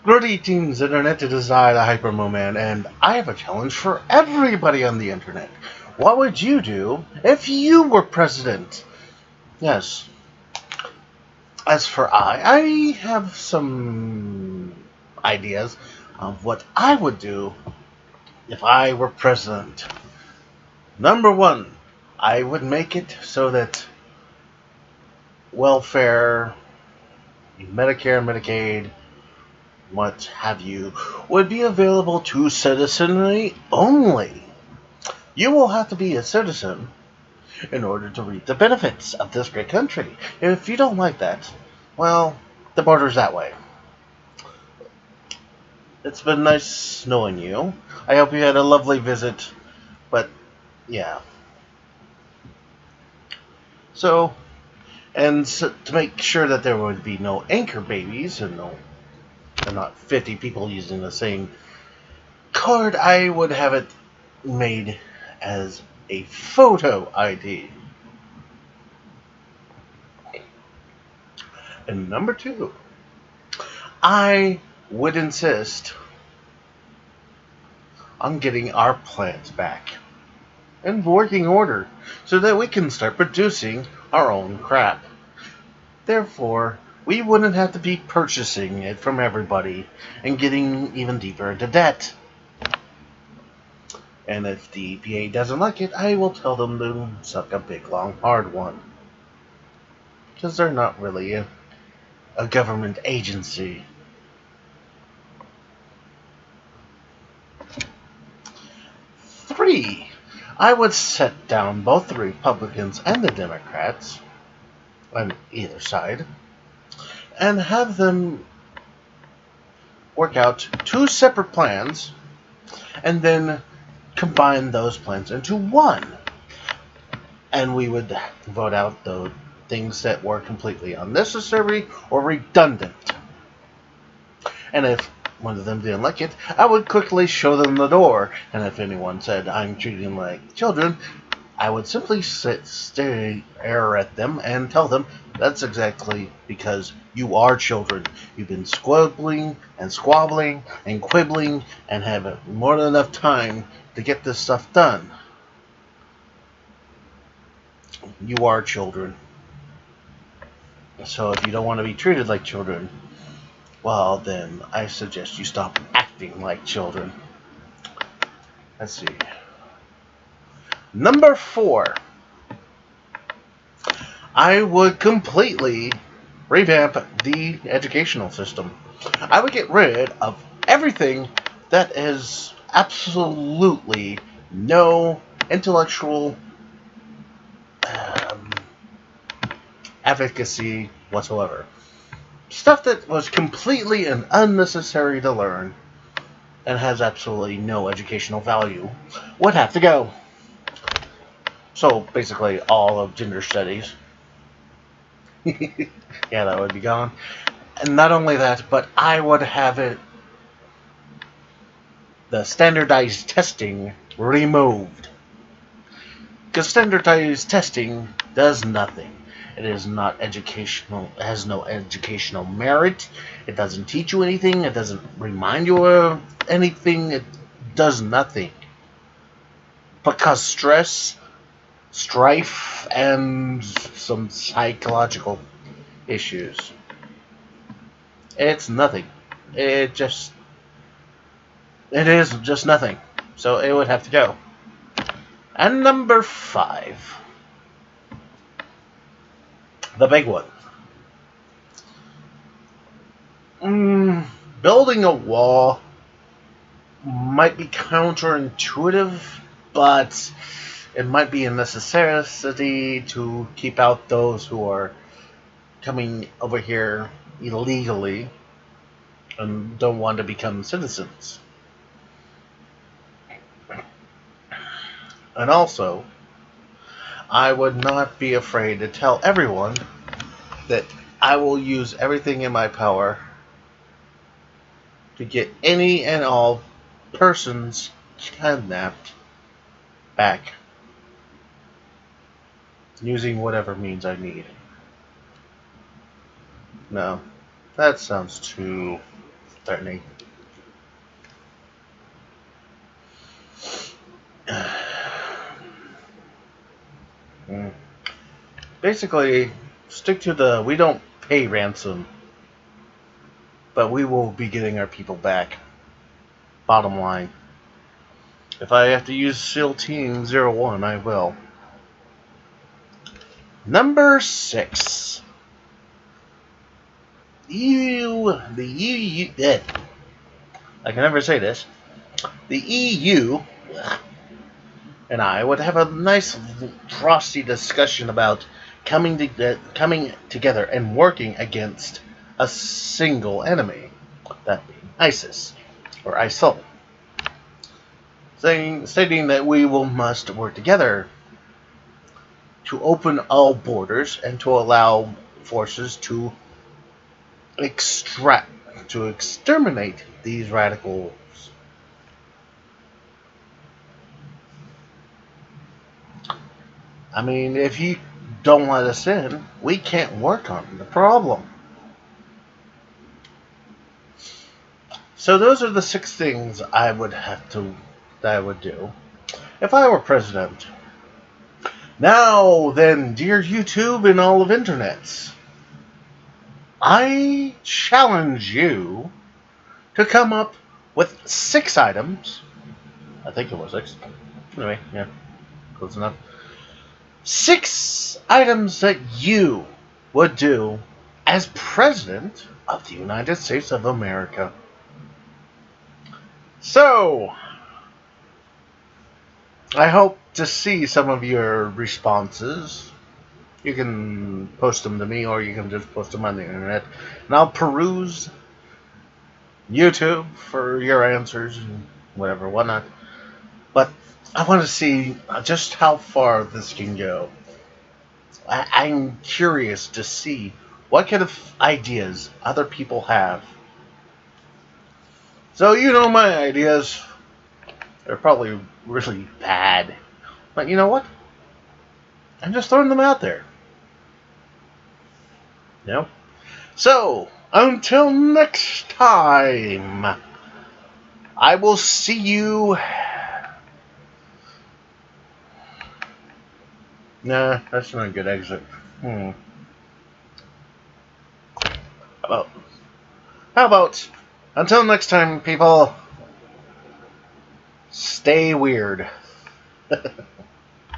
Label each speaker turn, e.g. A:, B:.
A: Greetings, Internet. It is I, the Hypermo Man, and I have a challenge for everybody on the Internet. What would you do if you were president? Yes. As for I have some ideas of what I would do if I were president. Number one, I would make it so that welfare, Medicare, Medicaid, what have you, would be available to citizenry only. You will have to be a citizen in order to reap the benefits of this great country. If you don't like that, well, the border's that way. It's been nice knowing you. I hope you had a lovely visit, but yeah. So, to make sure that there would be no anchor babies and not 50 people using the same card, I would have it made as a photo ID. And number two, I would insist on getting our plants back in working order so that we can start producing our own crap. Therefore, we wouldn't have to be purchasing it from everybody and getting even deeper into debt. And if the EPA doesn't like it, I will tell them to suck a big, long, hard one. Because they're not really a government agency. Three, I would set down both the Republicans and the Democrats on either side and have them work out two separate plans and then combine those plans into one. And we would vote out the things that were completely unnecessary or redundant. And if one of them didn't like it, I would quickly show them the door. And if anyone said I'm treating them like children, I would simply stare at them and tell them that's exactly because you are children. You've been squabbling and quibbling and have more than enough time to get this stuff done. You are children. So if you don't want to be treated like children, well, then I suggest you stop acting like children. Let's see. Number 4. I would completely revamp the educational system. I would get rid of everything that is absolutely no intellectual advocacy whatsoever. Stuff that was completely and unnecessary to learn and has absolutely no educational value would have to go. So basically all of gender studies. Yeah, that would be gone. And not only that, but I would have the standardized testing removed. Because standardized testing does nothing. It is not educational. It has no educational merit. It doesn't teach you anything. It doesn't remind you of anything. It does nothing. Because stress, strife, and some psychological issues. It's nothing. It is just nothing. So it would have to go. And number 5. The big one. Building a wall might be counterintuitive, but it might be a necessity to keep out those who are coming over here illegally and don't want to become citizens. And also, I would not be afraid to tell everyone that I will use everything in my power to get any and all persons kidnapped back using whatever means I need. No, that sounds too threatening. Basically, stick to the we don't pay ransom, but we will be getting our people back. Bottom line. If I have to use SEAL Team 01, I will. Number 6. The EU, I can never say this. The EU and I would have a nice frosty discussion about coming together and working against a single enemy, that being ISIS or ISIL, stating that we must work together to open all borders and to allow forces to exterminate these radicals. I mean, if you don't let us in, we can't work on the problem. So those are the 6 things that I would do if I were president. Now then, dear YouTube and all of internets, I challenge you to come up with 6 items. I think it was 6. Anyway, yeah, close enough. 6 items that you would do as President of the United States of America. So, I hope to see some of your responses. You can post them to me, or you can just post them on the internet, and I'll peruse YouTube for your answers and whatnot. But I want to see just how far this can go. I'm curious to see what kind of ideas other people have. So, you know, my ideas, they're probably really bad. But you know what? I'm just throwing them out there. You know? So, until next time, I will see you. Nah, that's not a good exit. How about, until next time, people, stay weird.